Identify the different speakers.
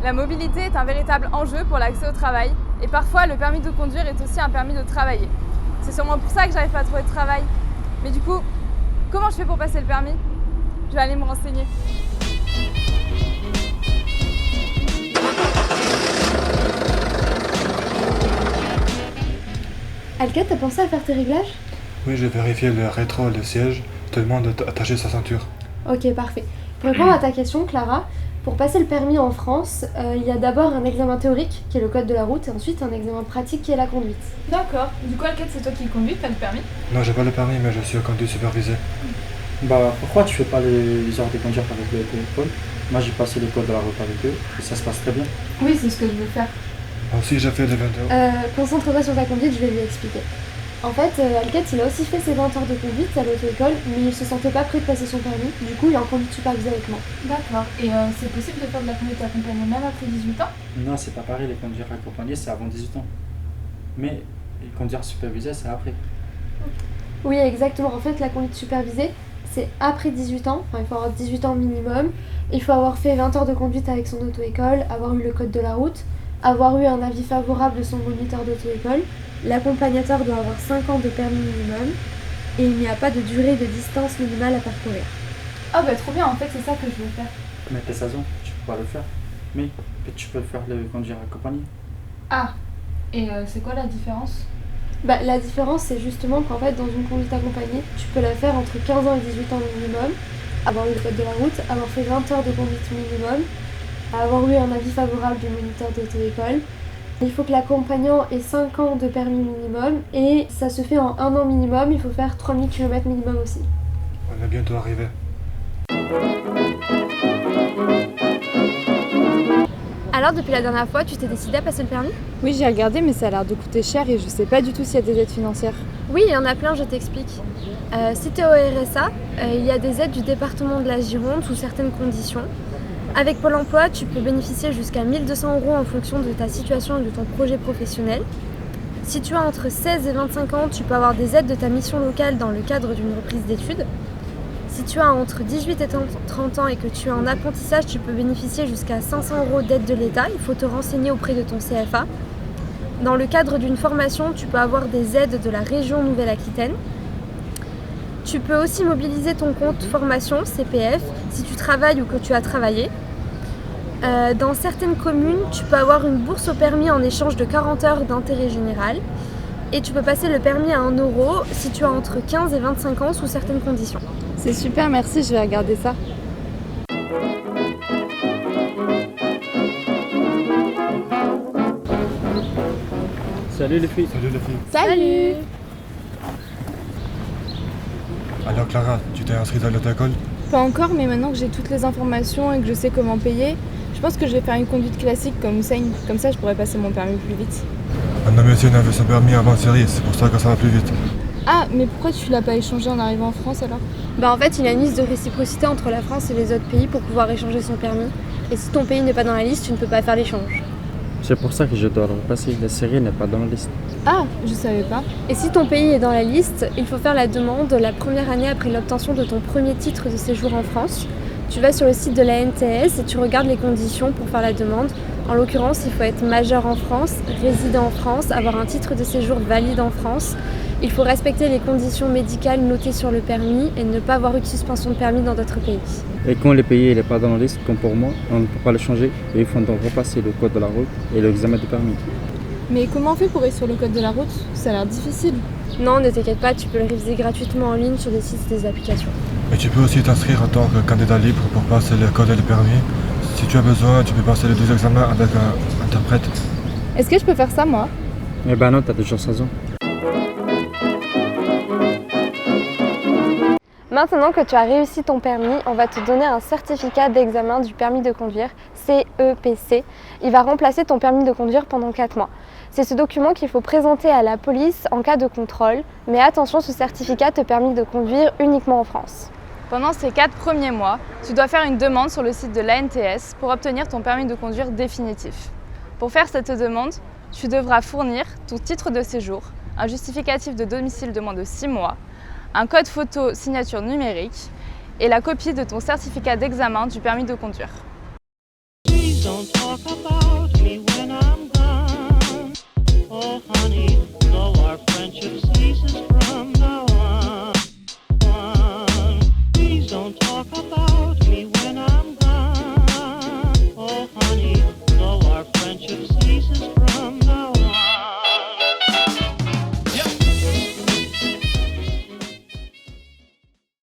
Speaker 1: La mobilité est un véritable enjeu pour l'accès au travail et parfois le permis de conduire est aussi un permis de travailler. C'est sûrement pour ça que j'arrive pas à trouver de travail. Mais du coup, comment je fais pour passer le permis? Je vais aller me renseigner.
Speaker 2: Alka, t'as pensé à faire tes réglages?
Speaker 3: Oui, j'ai vérifié le rétro, le siège. Te demande d'attacher sa ceinture.
Speaker 2: Ok, parfait. Pour répondre à ta question, Clara, pour passer le permis en France, il y a d'abord un examen théorique, qui est le code de la route, et ensuite un examen pratique, qui est la conduite.
Speaker 1: D'accord. Du coup, Alka, c'est toi qui le conduis, t'as le permis?
Speaker 3: Non, j'ai pas le permis, mais je suis conduite supervisée.
Speaker 4: Bah pourquoi tu fais pas les heures de conduire avec le téléphone? Moi j'ai passé les codes de la route avec eux et ça se passe très bien.
Speaker 1: Oui, c'est ce que je veux faire.
Speaker 3: Moi aussi, j'ai fait les 20 heures.
Speaker 2: Concentre-toi sur ta conduite, je vais lui expliquer. En fait, Alket, il a aussi fait ses 20 heures de conduite à l'auto-école, mais il se sentait pas prêt de passer son permis, du coup il est en conduite supervisée avec moi.
Speaker 1: D'accord. Et c'est possible de faire de la conduite accompagnée même après 18 ans?
Speaker 4: Non, c'est pas pareil, les conduire accompagnés c'est avant 18 ans. Mais les conduire supervisés c'est après.
Speaker 2: Oui, exactement. En fait, la conduite supervisée, c'est après 18 ans, enfin il faut avoir 18 ans minimum, il faut avoir fait 20 heures de conduite avec son auto-école, avoir eu le code de la route, avoir eu un avis favorable de son moniteur d'auto-école, l'accompagnateur doit avoir 5 ans de permis minimum, et il n'y a pas de durée de distance minimale à parcourir.
Speaker 1: Ah bah trop bien, en fait c'est ça que je veux faire.
Speaker 4: Mais tes 16 ans, tu peux pas le faire. Mais tu peux le faire le conduire accompagné.
Speaker 1: Ah, et c'est quoi la différence?
Speaker 2: Bah, la différence, c'est justement qu'en fait, dans une conduite accompagnée, tu peux la faire entre 15 ans et 18 ans minimum, avoir eu le code de la route, avoir fait 20 heures de conduite minimum, avoir eu un avis favorable du moniteur d'auto-école. Il faut que l'accompagnant ait 5 ans de permis minimum et ça se fait en 1 an minimum, il faut faire 3000 km minimum aussi.
Speaker 3: On est bientôt arrivé.
Speaker 2: Alors, depuis la dernière fois, tu t'es décidé à passer le permis?
Speaker 1: Oui, j'ai regardé, mais ça a l'air de coûter cher et je sais pas du tout s'il y a des aides financières.
Speaker 2: Oui, il y en a plein, je t'explique. Si tu es au RSA, il y a des aides du département de la Gironde sous certaines conditions. Avec Pôle emploi, tu peux bénéficier jusqu'à 1 200 € en fonction de ta situation et de ton projet professionnel. Si tu as entre 16 et 25 ans, tu peux avoir des aides de ta mission locale dans le cadre d'une reprise d'études. Si tu as entre 18 et 30 ans et que tu es en apprentissage, tu peux bénéficier jusqu'à 500 € d'aide de l'État. Il faut te renseigner auprès de ton CFA. Dans le cadre d'une formation, tu peux avoir des aides de la région Nouvelle-Aquitaine. Tu peux aussi mobiliser ton compte formation, CPF, si tu travailles ou que tu as travaillé. Dans certaines communes, tu peux avoir une bourse au permis en échange de 40 heures d'intérêt général. Et tu peux passer le permis à 1 € si tu as entre 15 et 25 ans sous certaines conditions.
Speaker 1: C'est super, merci, je vais regarder ça.
Speaker 4: Salut les filles.
Speaker 3: Salut les filles.
Speaker 1: Salut!
Speaker 3: Alors Clara, tu t'es inscrite à l'auto-école?
Speaker 1: Pas encore, mais maintenant que j'ai toutes les informations et que je sais comment payer, je pense que je vais faire une conduite classique comme Hussein. Comme ça, je pourrais passer mon permis plus vite.
Speaker 3: Un homme aussi avait son permis avant série, c'est pour ça que ça va plus vite.
Speaker 1: Ah, mais pourquoi tu l'as pas échangé en arrivant en France alors?
Speaker 2: Bah en fait, il y a une liste de réciprocité entre la France et les autres pays pour pouvoir échanger son permis. Et si ton pays n'est pas dans la liste, tu ne peux pas faire l'échange.
Speaker 4: C'est pour ça que je dois le repasser. La série n'est pas dans la liste.
Speaker 1: Ah, je savais pas.
Speaker 2: Et si ton pays est dans la liste, il faut faire la demande la première année après l'obtention de ton premier titre de séjour en France. Tu vas sur le site de la NTS et tu regardes les conditions pour faire la demande. En l'occurrence, il faut être majeur en France, résider en France, avoir un titre de séjour valide en France. Il faut respecter les conditions médicales notées sur le permis et ne pas avoir eu de suspension de permis dans d'autres pays.
Speaker 4: Et quand le pays n'est pas dans la liste, comme pour moi, on ne peut pas le changer. Et il faut donc repasser le code de la route et l'examen du permis.
Speaker 1: Mais comment on fait pour être sur le code de la route? Ça a l'air difficile.
Speaker 2: Non, ne t'inquiète pas, tu peux le réviser gratuitement en ligne sur des sites et des applications.
Speaker 3: Mais tu peux aussi t'inscrire en tant que candidat libre pour passer le code et le permis. Si tu as besoin, tu peux passer les 2 examens avec un interprète.
Speaker 1: Est-ce que je peux faire ça moi?
Speaker 4: Eh ben non, t'as déjà 16 ans.
Speaker 2: Maintenant que tu as réussi ton permis, on va te donner un certificat d'examen du permis de conduire, CEPC. Il va remplacer ton permis de conduire pendant 4 mois. C'est ce document qu'il faut présenter à la police en cas de contrôle. Mais attention, ce certificat te permet de conduire uniquement en France.
Speaker 1: Pendant ces 4 premiers mois, tu dois faire une demande sur le site de l'ANTS pour obtenir ton permis de conduire définitif. Pour faire cette demande, tu devras fournir ton titre de séjour, un justificatif de domicile de moins de 6 mois, un code photo signature numérique et la copie de ton certificat d'examen du permis de conduire.
Speaker 5: Please don't talk about me when I'm gone. Oh honey, though our friendship ceases from